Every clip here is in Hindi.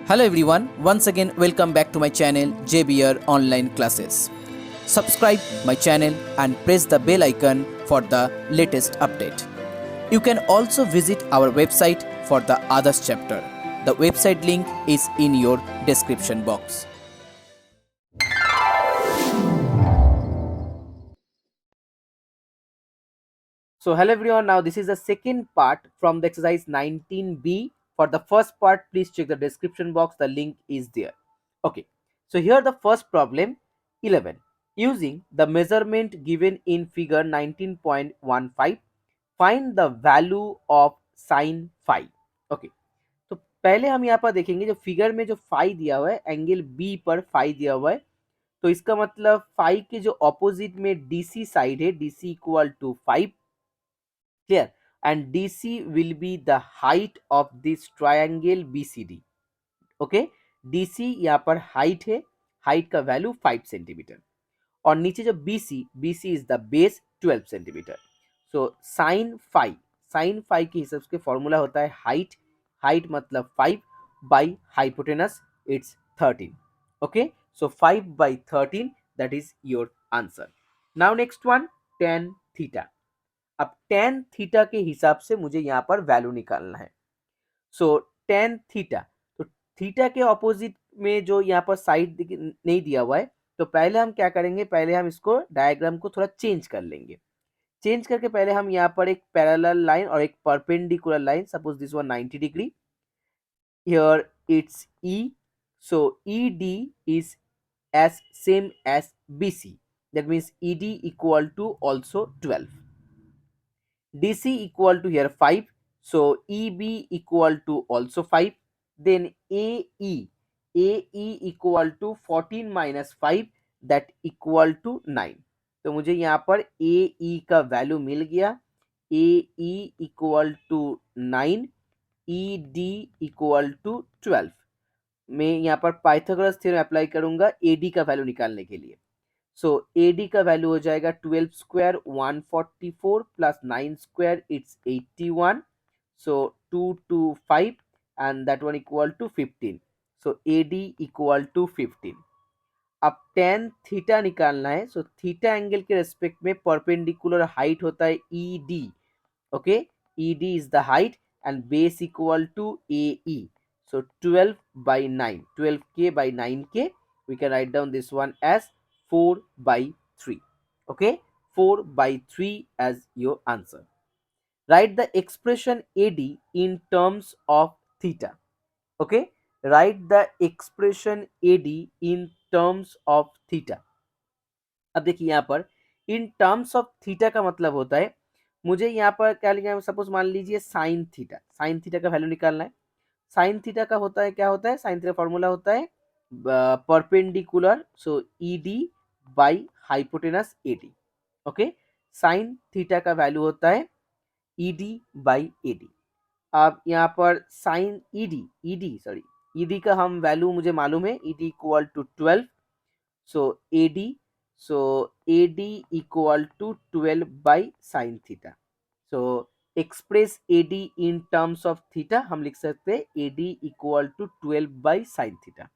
Hello everyone, once again welcome back to my channel JBR Online Classes. Subscribe my channel and press the bell icon for the latest update. You can also visit our website for the others chapter. The website link is in your description box. So hello everyone, now this is the second part from the exercise 19b. For the first part, please check the description box, the link is there. Okay, so here the first problem 11. Using the measurement given in figure 19.15, find the value of sin phi. Okay, तो पहले हम यहाँ पर देखेंगे जो फिगर में जो फाई दिया हुआ है एंगल बी पर फाई दिया हुआ है, तो इसका मतलब फाई के जो ऑपोजिट में डीसी साइड है, DC equal to 5, clear, and DC will be the height of this triangle BCD. Okay, DC यहाँ पर हाइट है, हाइट का वैल्यू 5 सेंटीमीटर, और नीचे जो BC is the base 12 centimetre. So sine phi के हिसाब से फॉर्मूला होता है हाइट, हाइट मतलब 5 by hypotenuse it's 13. Okay, so 5 by 13 that is your answer. Now next one, tan theta. अब tan थीटा के हिसाब से मुझे यहाँ पर वैल्यू निकालना है. सो tan थीटा, तो थीटा के ऑपोजिट में जो यहाँ पर साइड नहीं दिया हुआ है, तो पहले हम क्या करेंगे, पहले हम इसको डायग्राम को थोड़ा चेंज कर लेंगे. चेंज करके पहले हम यहाँ पर एक पैरेलल लाइन और एक perpendicular line, suppose this one 90 degree, here it's E, so ED is as same as BC, that means ED equal to also 12. DC equal to here 5, so EB equal to also 5. Then AE equal to 14 minus 5, that equal to 9. तो मुझे यहाँ पर AE का वैल्यू मिल गया, AE equal to 9, ED equal to 12. मैं यहाँ पर पाइथागोरस थ्योरम अप्लाई करूंगा AD का वैल्यू निकालने के लिए. सो AD का वैल्यू हो जाएगा 12 square 144 plus 9 square its 81, so 225 and that one equal to 15. So AD equal to 15. अब tan थीटा निकालना है, सो थीटा एंगल के रेस्पेक्ट में परपेंडिकुलर हाइट होता है ED. Okay, ED is the height and base equal to AE. So 12 by 9, 12k by 9k, we can write down this one as 4 by 3. Okay, 4 by 3 as your answer. Write the expression AD in terms of theta. Okay, write the expression AD in terms of theta. अब देखिए यहाँ पर इन टर्म्स ऑफ थीटा का मतलब होता है, मुझे यहाँ पर क्या लिखना है, सपोज मान लीजिए साइन थीटा, साइन थीटा का वैल्यू निकालना है. साइन थीटा का होता है, क्या होता है, साइन थीटा फॉर्मूला होता है perpendicular, so ED by hypotenuse AD. Okay, sine theta का वैल्यू होता है ED बाई AD. अब यहाँ पर साइन ED का हम वैल्यू मुझे मालूम है, ED equal to 12, so AD equal to 12 by sine theta. So express AD in terms of theta हम लिख सकते हैं AD equal to 12 by sine theta.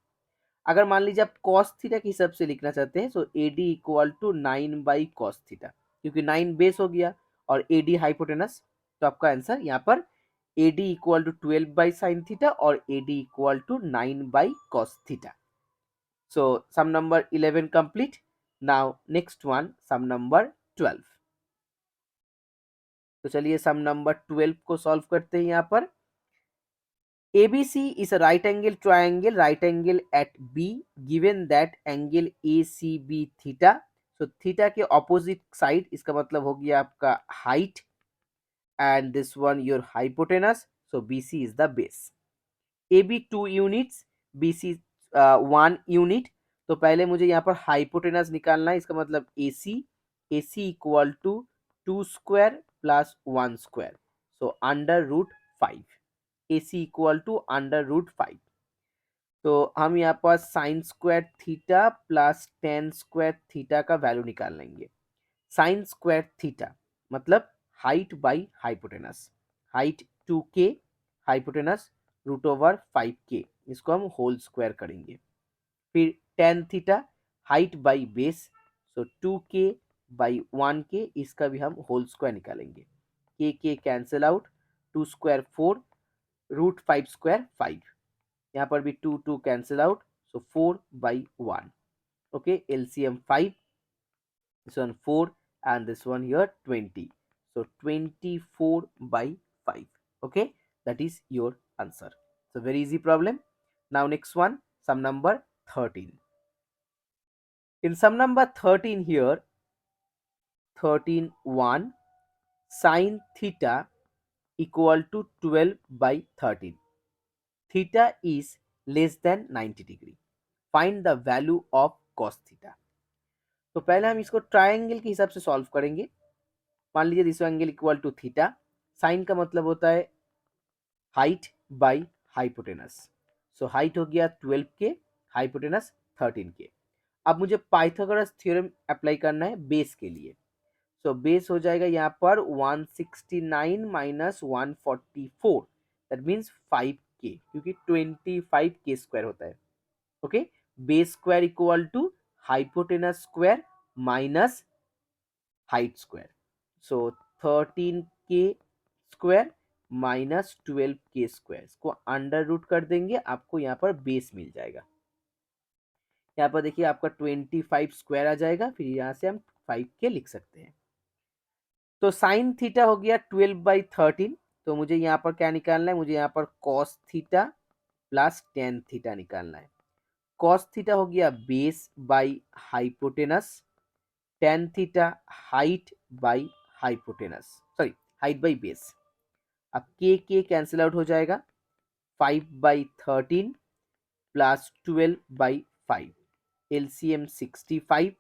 अगर मान लीजिए आप कॉस थीटा के हिसाब से लिखना चाहते हैं, so AD equal to 9 by cos theta, क्योंकि 9 बेस हो गया और AD हाइपोटेनस, तो आपका आंसर यहाँ पर AD equal to 12 by sine theta और AD equal to 9 by cos theta. So sum number 11 complete. Now next one, sum number 12. तो चलिए सम नंबर 12 को सॉल्व करते हैं. यहाँ पर ABC is a right angle triangle at B, given that angle ACB theta. So theta के ऑपोजिट साइड, इसका मतलब हो गया आपका height, and this one your hypotenuse, so BC is the base. AB 2 units, BC 1 unit. तो पहले मुझे यहाँ पर हाइपोटेनस निकालना है, इसका मतलब AC equal to 2 square plus 1 square, so under root 5. AC equal to under root 5. तो हम यहाँ पर sine square theta plus tan square theta का वैल्यू निकाल लेंगे. साइन स्क्वायर थीटा मतलब height by hypotenuse, height 2k, hypotenuse root over 5k. इसको हम होल स्क्वायर करेंगे। फिर tan theta height by base, so 2k/1k, इसका भी हम होल स्क्वायर निकालेंगे। के कैंसिल आउट, 2 स्क्वायर 4, √5 स्क्वायर 5, यहाँ पर भी 2 cancel out, so 4/1। Okay, LCM 5, this one 4, and this one here 20, so 24/5. Okay, that is your answer. So very easy problem. Now next one, sum number 13. In sum number 13 here, 13(1) sin theta equal to 12/13. Theta is less than 90 degree. Find the value of cos theta. तो पहले हम इसको ट्राइंगल के हिसाब से सॉल्व करेंगे। मान लीजिए this angle equal to theta, sine का मतलब होता है height by hypotenuse, so height हो गया 12k, हाइपोटेनस 13k। अब मुझे पाइथागोरस थ्योरम अप्लाई करना है बेस के लिए, सो बेस हो जाएगा यहाँ पर 169 माइनस 144, दैट मीन्स 5k, क्योंकि 25k स्क्वायर होता है। Okay, base square equal to hypotenuse square minus height square, so 13k square minus 12k square, इसको अंडर रूट कर देंगे, आपको यहाँ पर बेस मिल जाएगा। यहाँ पर देखिए आपका 25 स्क्वायर आ जाएगा, फिर यहाँ से हम 5k लिख सकते हैं। तो साइन थीटा हो गया 12/13, तो मुझे यहाँ पर क्या निकालना है, मुझे यहाँ पर cos theta plus tan theta निकालना है। कॉस थीटा हो गया base by hypotenuse, ten theta height by hypotenuse, sorry height by base. अब के कैंसिल आउट हो जाएगा, 5/13 plus 12/5, LCM 65,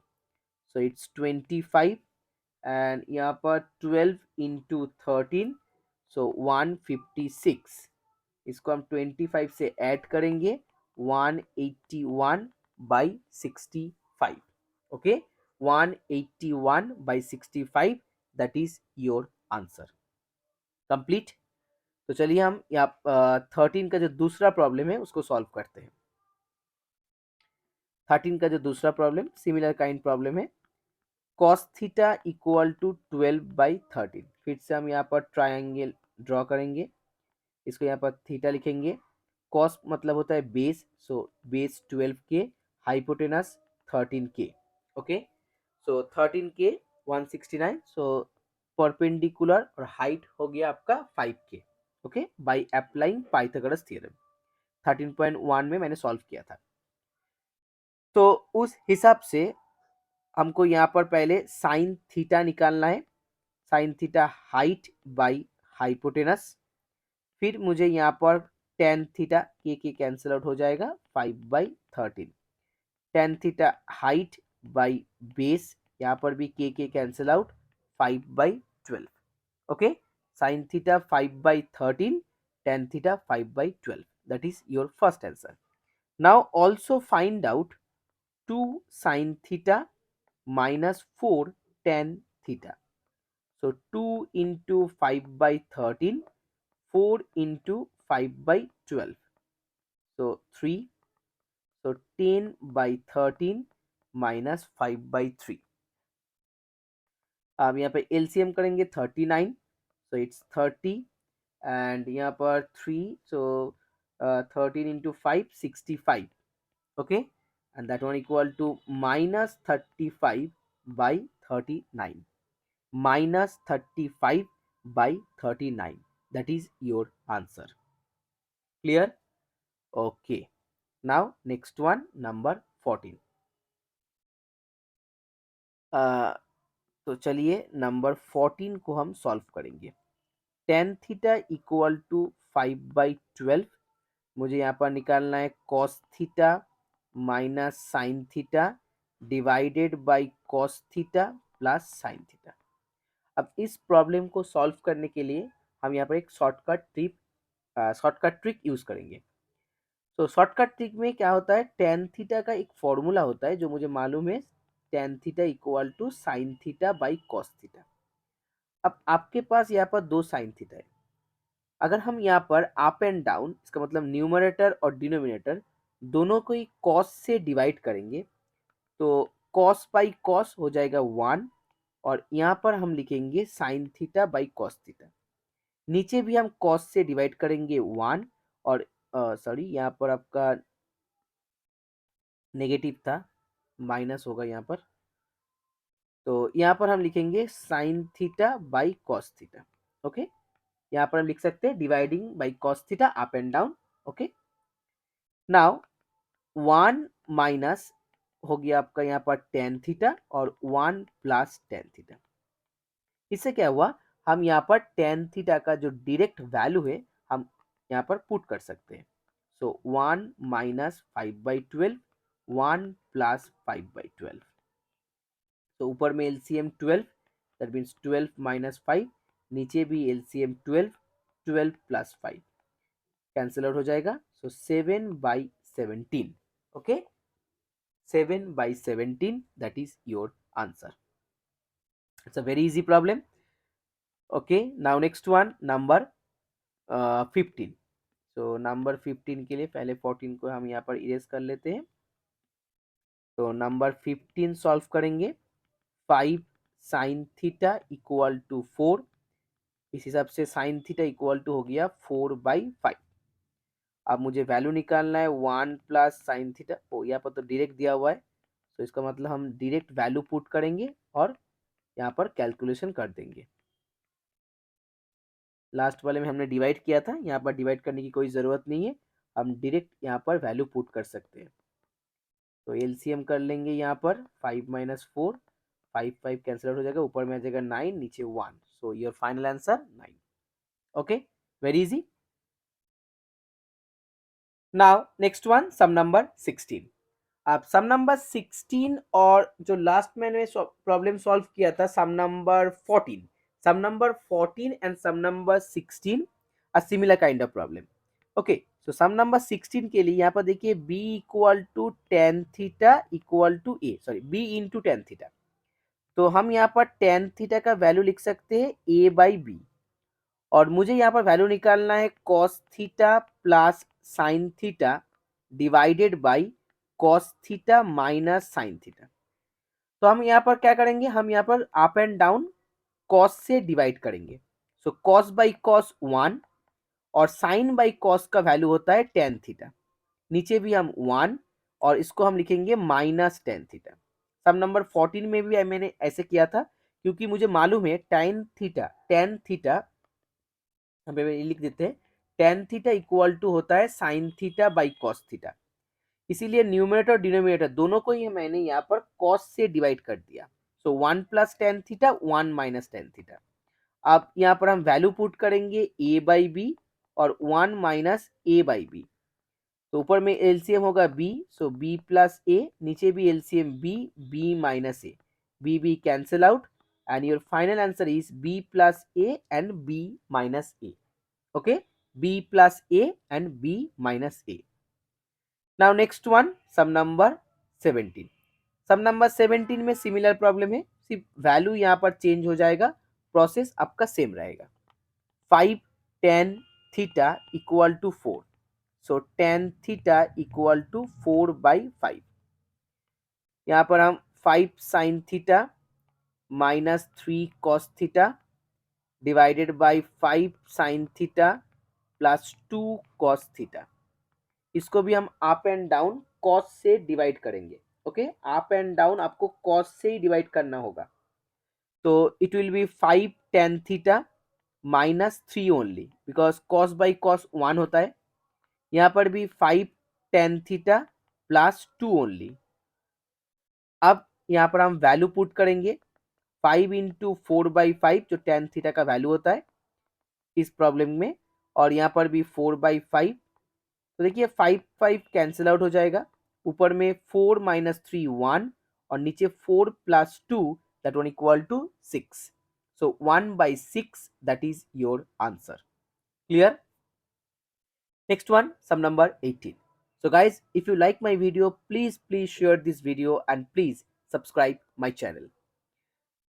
so it's 25, and यहाँ पर 12 इंटू 13, सो 156, इसको हम 25 से ऐड करेंगे, 181/65। Okay, 181/65, that is your answer. Complete. तो चलिए हम यहाँ 13 का जो दूसरा प्रॉब्लम है उसको सॉल्व करते हैं। 13 का जो दूसरा प्रॉब्लम सिमिलर काइंड प्रॉब्लम है, cos थीटा इक्वल टू 12/13। फिर से हम यहाँ पर ट्राइंगल ड्रॉ करेंगे, इसको यहाँ पर थीटा लिखेंगे, cos मतलब होता है base, so base 12k, hypotenuse 13k। Okay, so 13k 169, so perpendicular और हाइट हो गया आपका 5k। Okay, by applying Pythagoras theorem 13.1 में मैंने सॉल्व किया था। तो उस हिसाब से हमको यहाँ पर पहले साइन थीटा निकालना है, sine theta height by hypotenuse, फिर मुझे यहाँ पर टेन थीटा के कैंसिल आउट हो जाएगा, 5/13, ten theta height by base, यहाँ पर भी के cancel out, 5/12। Okay, sine theta 5/13, tan theta 5/12, that is your first answer. Now also find out 2 sin theta minus 4 tan theta. So 2 into 5/13, 4 into 5/12. So 3. So 10/13 minus 5/3. अब यहाँ पे LCM करेंगे 39, so it's 30, and यहाँ पर 3, so 13 into 5, 65. Okay, and that one equal to minus 35/39, minus 35/39, that is your answer. Clear? Okay, now next one, number 14. तो चलिए नंबर 14 को हम सॉल्व करेंगे। टेन थीटा इक्वल टू 5/12, मुझे यहाँ पर निकालना है cos theta minus sine theta divided by cos theta plus sine theta. अब इस प्रॉब्लम को सॉल्व करने के लिए हम यहाँ पर एक शॉर्टकट ट्रिक यूज करेंगे। तो शॉर्टकट ट्रिक में क्या होता है, टेन थीटा का एक फॉर्मूला होता है जो मुझे मालूम है, tan theta equal to sine theta by cos theta. अब आपके पास यहाँ पर दो साइन थीटा है, अगर हम यहाँ पर अप एंड डाउन, इसका मतलब न्यूमरेटर और डिनोमिनेटर दोनों को ही कॉस से डिवाइड करेंगे, तो कॉस बाई कॉस हो जाएगा 1, और यहाँ पर हम लिखेंगे sign theta by cos theta. नीचे भी हम कॉस से डिवाइड करेंगे 1, और सॉरी यहाँ पर आपका नेगेटिव था, माइनस होगा यहाँ पर, तो यहाँ पर हम लिखेंगे sign theta by cos theta. Okay, यहाँ पर हम लिख सकते हैं dividing by cos theta up and down. Okay, now 1 minus हो गया आपका यहाँ पर टेन थीटा, और 1 प्लस टेन थीटा। इससे क्या हुआ, हम यहाँ पर टेन थीटा का जो डायरेक्ट वैल्यू है हम यहाँ पर पुट कर सकते हैं। सो 1 माइनस 5/12, 1 प्लस 5/12। तो ऊपर में एलसीएम 12, दैट मीन्स 12 माइनस 5, नीचे भी एलसीएम 12, 12 प्लस 5 कैंसिल आउट हो जाएगा। सो 7/17। Okay, 7/17, that is your answer. It's a very easy problem. Okay, now next one, number 15। So number 15 के लिए पहले 14 को हम यहाँ पर इरेज कर लेते हैं। तो नंबर 15 सॉल्व करेंगे। 5 साइन थीटा इक्वल टू 4, इस हिसाब से साइन थीटा इक्वल टू हो गया 4/5। अब मुझे वैल्यू निकालना है 1 प्लस साइन थीटा। ओ, यहाँ पर तो डायरेक्ट दिया हुआ है, तो इसका मतलब हम डायरेक्ट वैल्यू पुट करेंगे और यहाँ पर कैलकुलेशन कर देंगे। लास्ट वाले में हमने डिवाइड किया था, यहाँ पर डिवाइड करने की कोई ज़रूरत नहीं है, हम डायरेक्ट यहाँ पर वैल्यू पुट कर सकते हैं। तो एलसीएम कर लेंगे यहाँ पर 5 माइनस 4, 5 5 कैंसिल आउट हो जाएगा, ऊपर में आ जाएगा 9, नीचे 1। So your final answer 9। Okay, very easy. Now next one, sum number 16। अब सम नंबर 16 और जो लास्ट मैंने प्रॉब्लम सॉल्व किया था sum number 14, sum number 14 and sum number 16 a similar kind of problem. Okay, so sum number 16 के लिए यहाँ पर देखिए b equal to tan theta equal to a, sorry b into tan theta. तो हम यहाँ पर टेन थीटा का वैल्यू लिख सकते हैं a/b, और मुझे यहाँ पर वैल्यू निकालना है cos theta plus sine theta divided by cos theta minus sine theta. तो हम यहाँ पर क्या करेंगे, हम यहाँ पर अप एंड डाउन कॉस से डिवाइड करेंगे। सो कॉस बाई कॉस 1, और साइन बाई कॉस का वैल्यू होता है टेन थीटा, नीचे भी हम 1, और इसको हम लिखेंगे माइनस टेन थीटा। सम नंबर 14 में भी मैंने ऐसे किया था, क्योंकि मुझे मालूम है टेन थीटा हम पे लिख देते हैं, टेन थीटा इक्वल टू होता है sign theta by cos theta. इसीलिए न्यूमरेटर और डिनोमिनेटर दोनों को ही मैंने यहाँ पर कॉस से डिवाइड कर दिया। सो 1 plus tan theta, 1 minus tan theta. अब यहाँ पर हम वैल्यू पुट करेंगे a/b और 1 माइनस a/b। तो ऊपर में एलसीएम होगा b, so b plus a, नीचे भी LCM b minus a, b cancel out, and your final answer is b plus a and b minus a. Okay, b plus a and b minus a. Now next one, sum number 17। Some number 17 में सिमिलर प्रॉब्लम है, सिर्फ वैल्यू यहाँ पर चेंज हो जाएगा, प्रोसेस आपका सेम रहेगा। 5 tan theta equal to 4, so tan theta equal to 4/5। यहाँ पर हम 5 sine theta minus 3 cos theta divided by 5 sine theta plus 2 cos theta, इसको भी हम अप एंड डाउन कॉस से डिवाइड करेंगे। ओके, अप एंड डाउन आपको कॉस से ही डिवाइड करना होगा। तो it will be 5 tan theta minus 3 only, because cos by cos 1 होता है। यहाँ पर भी 5 टेन थीटा प्लस 2 ओनली। अब यहाँ पर हम वैल्यू पुट करेंगे 5 इंटू 4/5, जो टेन थीटा का वैल्यू होता है इस प्रॉब्लम में, और यहाँ पर भी 4/5। तो देखिए 5 5 कैंसिल आउट हो जाएगा, ऊपर में 4 माइनस 3 1, और नीचे 4 plus 2, that one equal to 6। So 1/6, that is your answer. Clear? Next one, sum number 18। So guys, if you like my video, please share this video and please subscribe my channel.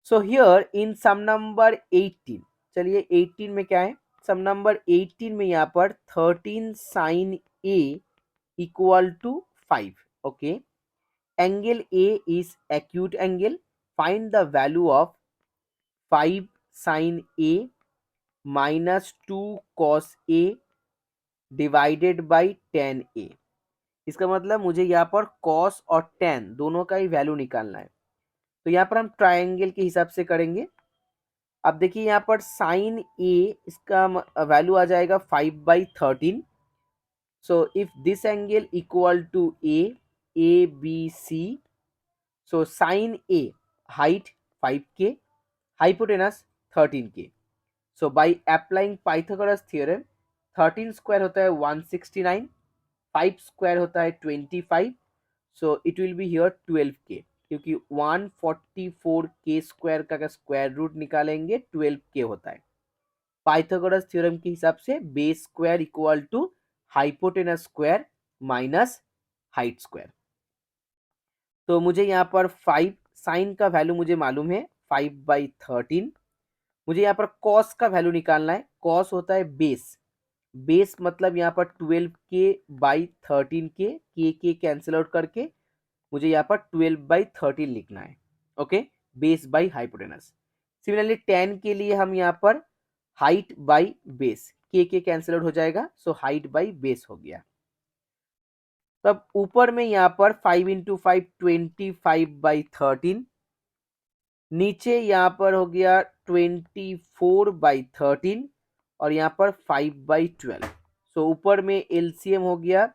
So here in sum number 18, चलिए 18 में क्या है, सम नंबर 18 में यहाँ पर 13 sine A equal to 5. Okay, angle A is acute angle. Find the value of 5 sine A minus 2 cos A divided by 10 A. इसका मतलब मुझे यहाँ पर कॉस और टेन दोनों का ही वैल्यू निकालना है. तो यहाँ पर हम ट्राइंगल के हिसाब से करेंगे. अब देखिए यहाँ पर साइन ए इसका वैल्यू आ जाएगा 5/13. So if this angle equal to A B C, so sine A height 5K, hypotenuse 13K. So by applying Pythagoras theorem 13 square होता है 169, 5 स्क्वायर होता है 25. So it will be here 12K, क्योंकि 144K स्क्वायर का स्क्वायर रूट निकालेंगे 12K होता है. पाइथागोरस थ्योरम के हिसाब से base square equal to hypotenuse square minus height square. तो मुझे यहाँ पर 5 साइन का वैल्यू मुझे मालूम है 5/13. मुझे यहाँ पर कॉस का वैल्यू निकालना है. कॉस होता है बेस. बेस मतलब यहाँ पर 12K/13K, के कैंसिल आउट करके मुझे यहाँ पर 12/13 लिखना है. Okay, base by hypotenuse. Similarly 10 के लिए हम यहाँ पर हाइट बाई बेस, के कैंसिल आउट हो जाएगा. सो हाइट बाई बेस हो गया. तब ऊपर में यहाँ पर 5 इंटू 5 25/13. नीचे यहाँ पर हो गया 24/13 और यहाँ पर 5/12. सो ऊपर में एलसीएम हो गया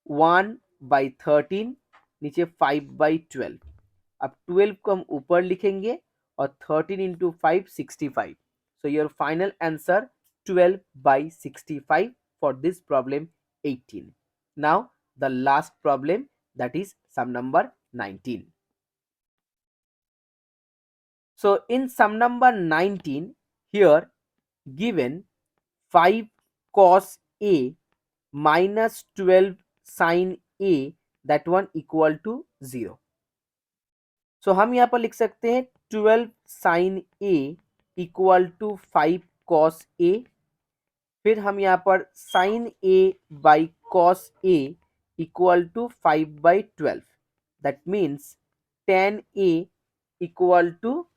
1/13, नीचे 5/12. अब 12 को हम ऊपर लिखेंगे और 13 into 5 65. So your final answer 12/65 for this problem 18. Now the last problem, that is sum number 19. So in sum number 19, here given 5 cos A minus 12 sin A, that one equal to 0. So हम यहाँ पर लिख सकते हैं 12 sin A equal to 5 cos A. फिर हम यहाँ पर sin A by cos A equal to 5/12. That means tan A equal to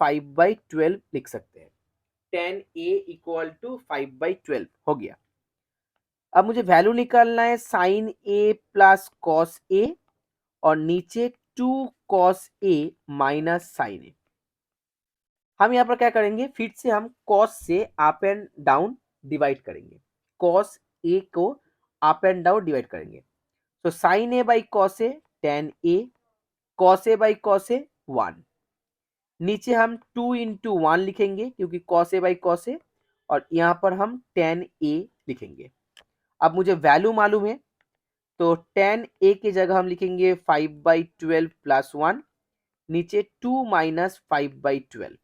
5/12 लिख सकते हैं. tan A इक्वल टू 5/12 हो गया. अब मुझे वैल्यू निकालना है sin A plus cos A और नीचे 2 cos A minus sin A. हम यहाँ पर क्या करेंगे, फिर से हम cos से अप एंड डाउन डिवाइड करेंगे. cos A को अप एंड डाउन डिवाइड करेंगे. तो sin A by cos A tan A, cos A by cos A 1. नीचे हम 2 इंटू 1 लिखेंगे क्योंकि cos A by cos A, और यहाँ पर हम tan A लिखेंगे. अब मुझे वैल्यू मालूम है तो tan A की जगह हम लिखेंगे 5/12 प्लस 1, नीचे 2 माइनस 5/12.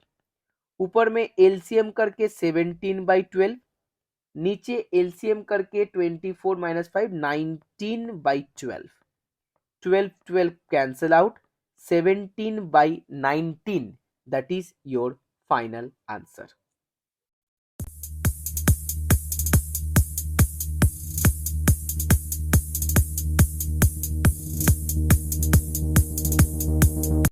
ऊपर में एलसीएम करके 17/12, नीचे एलसीएम करके 24 minus 5 19/12. 12 cancel out, 17/19, that is your final answer.